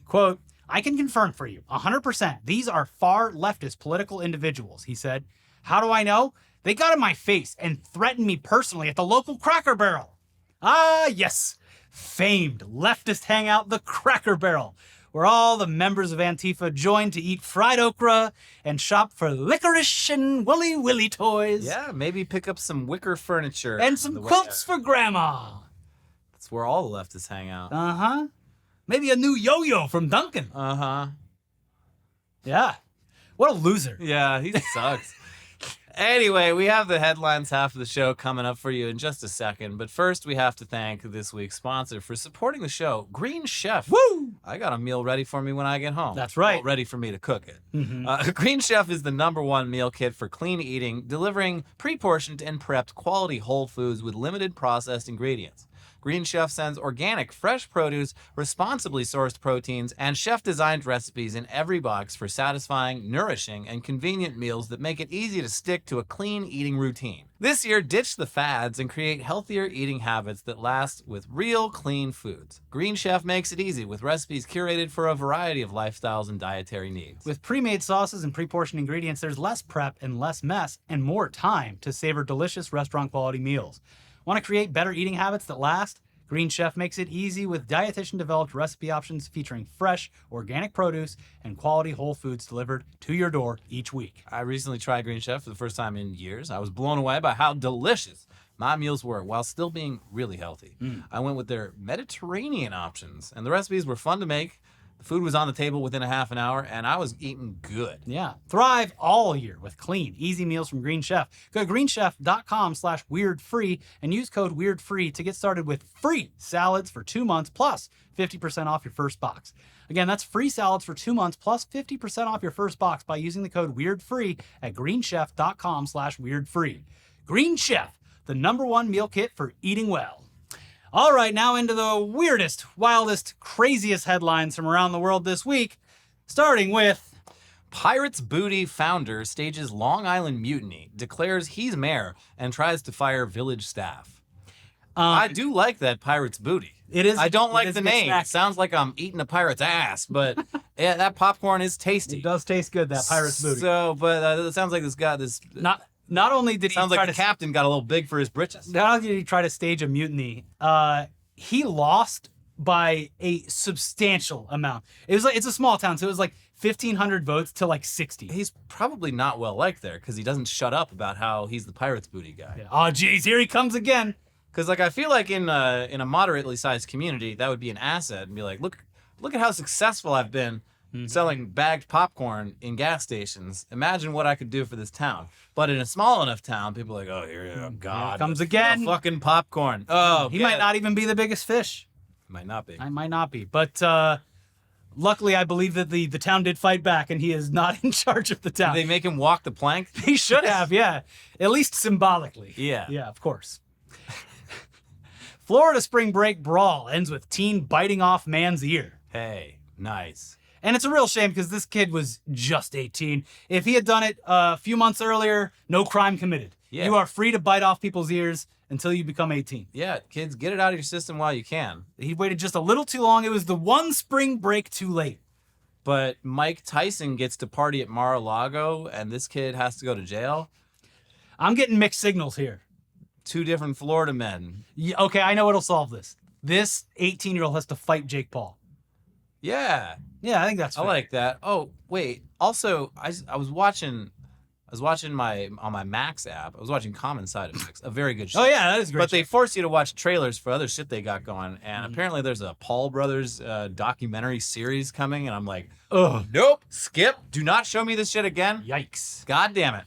Quote, I can confirm for you, 100%, these are far leftist political individuals, he said. How do I know? They got in my face and threatened me personally at the local Cracker Barrel. Ah, yes, famed leftist hangout, the Cracker Barrel, where all the members of Antifa join to eat fried okra and shop for licorice and Willy Willy toys. Yeah, maybe pick up some wicker furniture. And some quilts for grandma. That's where all the leftists hang out. Uh-huh. Maybe a new yo-yo from Duncan. Uh-huh. Yeah. What a loser. Yeah, he sucks. Anyway, we have the headlines half of the show coming up for you in just a second. But first, we have to thank this week's sponsor for supporting the show, Green Chef. Woo! I got a meal ready for me when I get home. That's right. Well, ready for me to cook it. Green Chef is the #1 meal kit for clean eating, delivering pre-portioned and prepped quality whole foods with limited processed ingredients. Green Chef sends organic, fresh produce, responsibly sourced proteins, and chef-designed recipes in every box for satisfying, nourishing, and convenient meals that make it easy to stick to a clean eating routine. This year, ditch the fads and create healthier eating habits that last with real, clean foods. Green Chef makes it easy with recipes curated for a variety of lifestyles and dietary needs. With pre-made sauces and pre-portioned ingredients, there's less prep and less mess and more time to savor delicious restaurant-quality meals. Want to create better eating habits that last? Green Chef makes it easy with dietitian-developed recipe options featuring fresh, organic produce and quality whole foods delivered to your door each week. I recently tried Green Chef for the first time in years. I was blown away by how delicious my meals were while still being really healthy. I went with their Mediterranean options, and the recipes were fun to make. The food was on the table within a half an hour, and I was eating good. Yeah. Thrive all year with clean, easy meals from Green Chef. Go to greenchef.com/weirdfree and use code weirdfree to get started with free salads for 2 months plus 50% off your first box. Again, that's free salads for 2 months plus 50% off your first box by using the code weirdfree at greenchef.com/weirdfree. Green Chef, the #1 meal kit for eating well. All right, now into the weirdest, wildest, craziest headlines from around the world this week, starting with... Pirates Booty founder stages Long Island mutiny, declares he's mayor, and tries to fire village staff. I do like that Pirates Booty. It is. I don't like the good name. snack. It sounds like I'm eating a pirate's ass, but yeah, that popcorn is tasty. It does taste good, that Pirates Booty. So, but it sounds like this guy, Not only did he sounds try like the to captain got a little big for his britches. not only did he try to stage a mutiny, he lost by a substantial amount. It's a small town, so it was like 1,500 votes to like 60. He's probably not well liked there because he doesn't shut up about how he's the Pirates Booty guy. Yeah. Oh, geez, here he comes again. Because like I feel like in a moderately sized community that would be an asset and be like, look at how successful I've been selling bagged popcorn in gas stations. Imagine what I could do for this town. But in a small enough town, people are like, oh, here God comes again. Fucking popcorn. Oh, He might not even be the biggest fish. Might not be. I might not be, but luckily I believe that the town did fight back, and he is not in charge of the town. Did they make him walk the plank? He should have, yeah, at least symbolically. Yeah. Yeah, of course. Florida spring break brawl ends with teen biting off man's ear. Hey, nice. And it's a real shame because this kid was just 18. If he had done it a few months earlier, no crime committed. Yeah. You are free to bite off people's ears until you become 18. Yeah, kids, get it out of your system while you can. He waited just a little too long. It was the one spring break too late. But Mike Tyson gets to party at Mar-a-Lago, and this kid has to go to jail. I'm getting mixed signals here. 2 different Florida men. Yeah, okay, I know what'll solve this. This 18-year-old has to fight Jake Paul. Yeah. Yeah, I think that's fair. I like that. Oh, wait. Also, I was watching on my Max app. I was watching Common Side Effects, a very good show. Oh, yeah, that is great. But they force you to watch trailers for other shit they got going. And apparently there's a Paul Brothers documentary series coming. And I'm like, oh, nope, skip. Do not show me this shit again. Yikes. God damn it.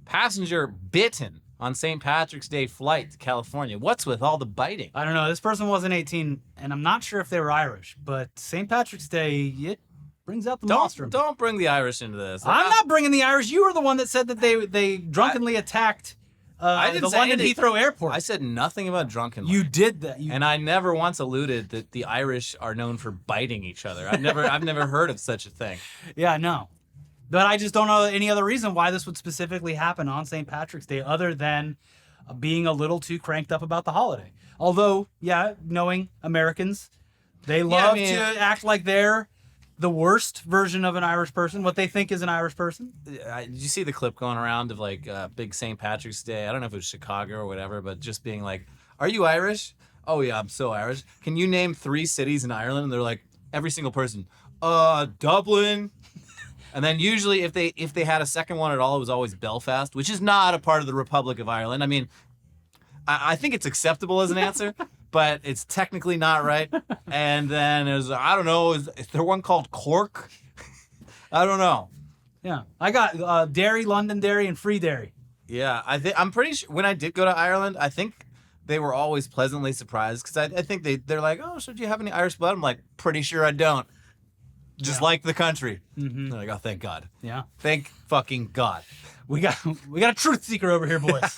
Passenger bitten on St. Patrick's Day flight to California. What's with all the biting? I don't know. This person wasn't 18, and I'm not sure if they were Irish, but St. Patrick's Day, it brings out the monster. Don't bring the Irish into this. I'm not bringing the Irish. You were the one that said that they drunkenly attacked the London Heathrow Airport. I said nothing about drunkenly. You did that. And I never once alluded that the Irish are known for biting each other. I've never heard of such a thing. Yeah, no. But I just don't know any other reason why this would specifically happen on St. Patrick's Day other than being a little too cranked up about the holiday. Although, yeah, knowing Americans, they love to act like they're the worst version of an Irish person, what they think is an Irish person. Did you see the clip going around of like big St. Patrick's Day? I don't know if it was Chicago or whatever, but just being like, are you Irish? Oh, yeah, I'm so Irish. Can you name 3 cities in Ireland? And they're like, every single person, Dublin. And then usually if they had a second one at all, it was always Belfast, which is not a part of the Republic of Ireland. I mean, I think it's acceptable as an answer, but it's technically not right. And then I don't know, is there one called Cork? I don't know. Yeah. I got Derry, Londonderry, and Freederry. Yeah, I'm pretty sure when I did go to Ireland, I think they were always pleasantly surprised because I think they're like, oh, so do you have any Irish blood? I'm like, pretty sure I don't. Just like the country. Mm-hmm. They're like, oh, thank God. Yeah. Thank fucking God. We got a truth seeker over here, boys.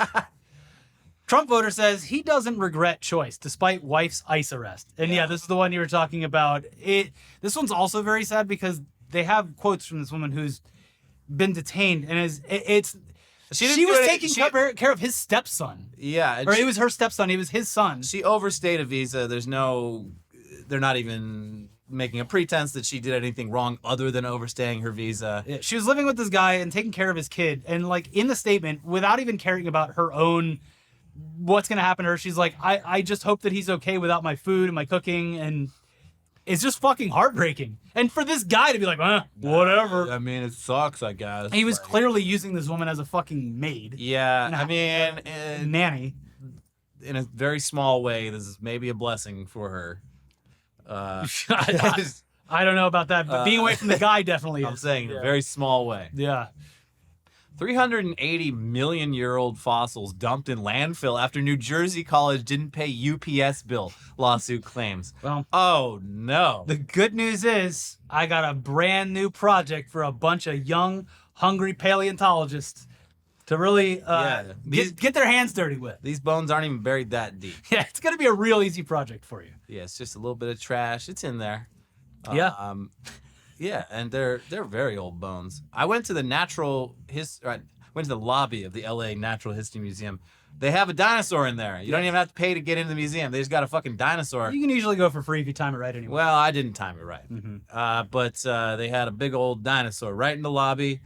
Trump voter says he doesn't regret choice despite wife's ICE arrest. And yeah, this is the one you were talking about. This one's also very sad because they have quotes from this woman who's been detained and she was taking care of his stepson. Yeah. Or it was her stepson. It was his son. She overstayed a visa. They're not even making a pretense that she did anything wrong other than overstaying her visa. Yeah, she was living with this guy and taking care of his kid. And like in the statement, without even caring about her own what's going to happen to her. She's like, I just hope that he's okay without my food and my cooking. And it's just fucking heartbreaking. And for this guy to be like, whatever. I mean, it sucks, I guess. He was clearly using this woman as a fucking maid. Yeah, And I mean, nanny. in a very small way, this is maybe a blessing for her. I don't know about that, but being away from the guy definitely I'm is. saying in a very small way. Yeah. 380 million-year-old fossils dumped in landfill after New Jersey college didn't pay UPS bill, lawsuit claims. Well, Oh, no. the good news is I got a brand new project for a bunch of young, hungry paleontologists to really get their hands dirty with. These bones aren't even buried that deep. Yeah, it's going to be a real easy project for you. Yeah, it's just a little bit of trash. It's in there. Yeah. Yeah, and they're very old bones. I went to the went to the lobby of the LA Natural History Museum. They have a dinosaur in there. You don't even have to pay to get into the museum. They just got a fucking dinosaur. You can usually go for free if you time it right anyway. Well, I didn't time it right. But they had a big old dinosaur right in the lobby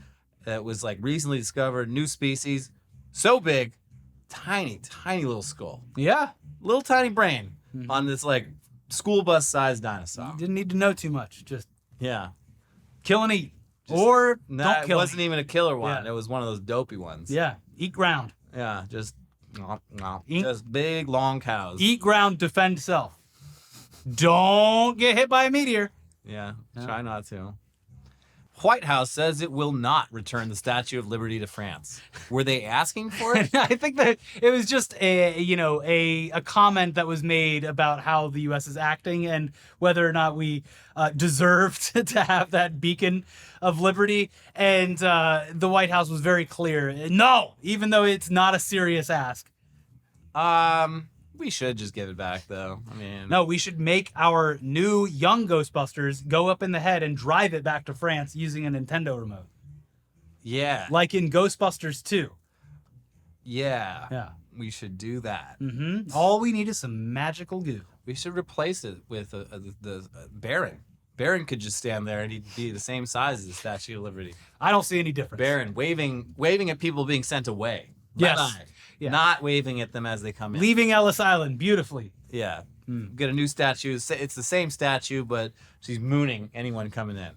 that was like recently discovered, new species. So big, tiny little skull. Yeah. Little tiny brain on this like school bus sized dinosaur. Didn't need to know too much. Just Yeah. kill and eat. Or Nah, don't it kill wasn't and eat. even a killer one. Yeah. It was one of those dopey ones. Yeah. Eat ground. Yeah, just Eat- just big long cows. Eat ground, defend self. Don't get hit by a meteor. Yeah, try not to. White House says it will not return the Statue of Liberty to France. Were they asking for it? I think that it was just a comment that was made about how the U.S. is acting and whether or not we deserved to have that beacon of liberty. And the White House was very clear. No, even though it's not a serious ask. We should just give it back, though. I mean, No, we should make our new young Ghostbusters go up in the head and drive it back to France using a Nintendo remote. Yeah, Like in Ghostbusters 2. yeah, Yeah. we should do that. All we need is some magical goo. We should replace it with the Baron. Baron could just stand there and he'd be the same size as the Statue of Liberty. I don't see any difference. Baron waving at people being sent away. Yes. Bye-bye. Yeah. Not waving at them as they come in. Leaving Ellis Island beautifully. Yeah. Get a new statue. It's the same statue, but she's mooning anyone coming in.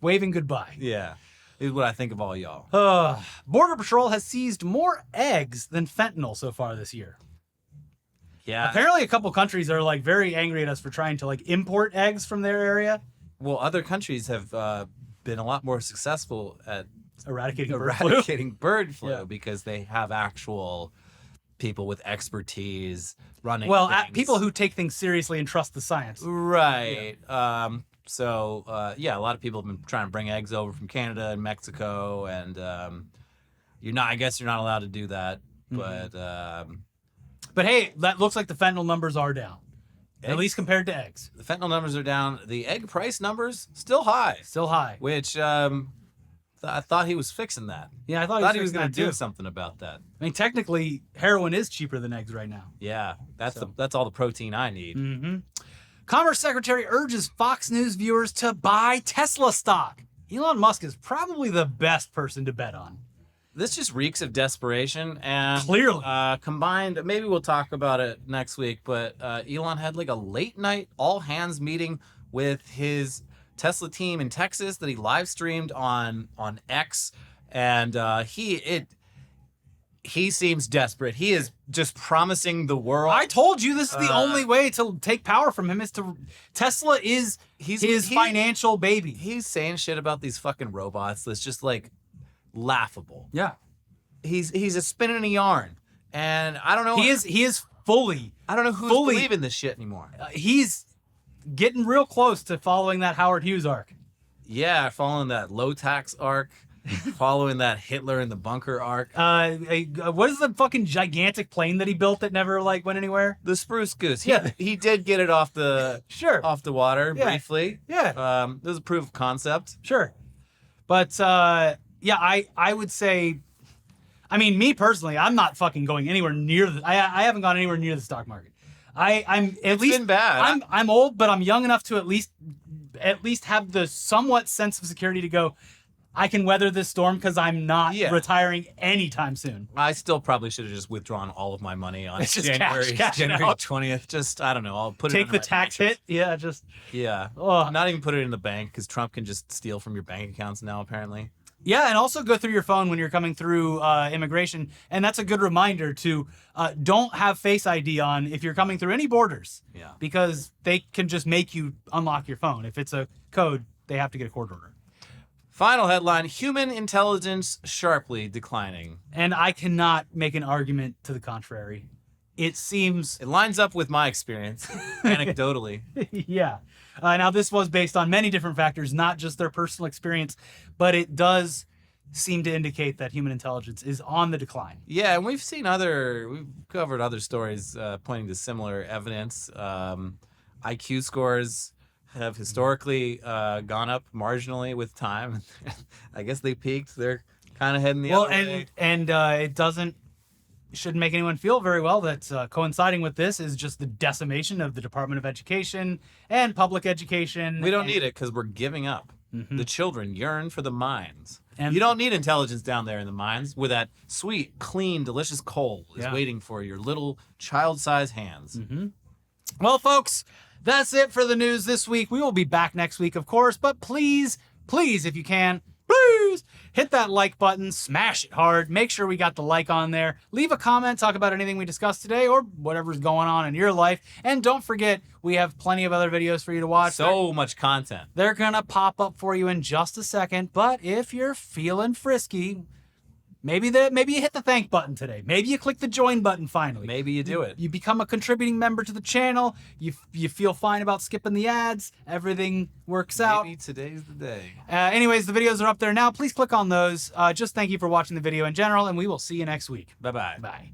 Waving goodbye. Yeah. This is what I think of all y'all. Border Patrol has seized more eggs than fentanyl so far this year. Yeah. Apparently a couple countries are like very angry at us for trying to like import eggs from their area. Well, other countries have been a lot more successful at Eradicating bird flu Yeah. because they have actual people with expertise running. Well, things. people who take things seriously and trust the science. Right. So a lot of people have been trying to bring eggs over from Canada and Mexico, and I guess you're not allowed to do that. But But hey, that looks like the fentanyl numbers are down. At least compared to eggs. the fentanyl numbers are down. The egg price numbers still high, Still high. which I thought he was fixing that. Yeah, I thought He was going going to do something about that. I mean, technically, heroin is cheaper than eggs right now. Yeah, that's all the protein I need. Commerce Secretary urges Fox News viewers to buy Tesla stock. Elon Musk is probably the best person to bet on. This just reeks of desperation, and Clearly. combined. Maybe we'll talk about it next week. But Elon had like a late night all hands meeting with his Tesla team in Texas that he live streamed on X, and he seems desperate. He is just promising the world. I told you this is the only way to take power from him is to Tesla is his financial baby. He's saying shit about these fucking robots that's just like laughable. Yeah. He's a spinning a yarn, and I don't know. He is fully. I don't know who's fully- believing this shit anymore. He's getting real close to following that Howard Hughes arc. Yeah, following that low tax arc, following that Hitler in the bunker arc. What is the fucking gigantic plane that he built that never like went anywhere? The Spruce Goose. Yeah. He did get it off the water Yeah. briefly. Yeah. It was a proof of concept. Sure. But I would say, I mean, me personally, I'm not fucking going anywhere near I haven't gone anywhere near the stock market. I'm at least been bad. I'm old, but I'm young enough to at least have the somewhat sense of security to go, I can weather this storm because I'm not Yeah. retiring anytime soon. I still probably should have just withdrawn all of my money on It's just January cash it out. 20th. Just, I don't know. I'll put it Take in the tax hit. Yeah, just. Yeah. Ugh. Not even put it in the bank because Trump can just steal from your bank accounts now, apparently. Yeah, and also go through your phone when you're coming through immigration. And that's a good reminder to don't have Face ID on if you're coming through any borders. Yeah. Because they can just make you unlock your phone. If it's a code, they have to get a court order. Final headline, human intelligence sharply declining. And I cannot make an argument to the contrary. It seems... It lines up with my experience, anecdotally. yeah. Now, this was based on many different factors, not just their personal experience, but it does seem to indicate that human intelligence is on the decline. Yeah, and we've covered other stories pointing to similar evidence. IQ scores have historically gone up marginally with time. I guess they peaked. They're kind of heading the other way. And it shouldn't make anyone feel very well that coinciding with this is just the decimation of the Department of Education and public education. We don't need it because we're giving up. Mm-hmm. The children yearn for the mines. And you don't need intelligence down there in the mines where that sweet, clean, delicious coal is Yeah. waiting for your little child-sized hands. Mm-hmm. Well, folks, that's it for the news this week. We will be back next week, of course, but please, if you can, please hit that like button, smash it hard, make sure we got the like on there, leave a comment, talk about anything we discussed today or whatever's going on in your life, and don't forget, we have plenty of other videos for you to watch. So much content. They're gonna pop up for you in just a second, but if you're feeling frisky, maybe you hit the thank button today. Maybe you click the join button finally. Maybe you do it. You become a contributing member to the channel. You feel fine about skipping the ads. Everything works out. Maybe today's the day. Anyways, the videos are up there now. Please click on those. Just thank you for watching the video in general, and we will see you next week. Bye-bye. Bye.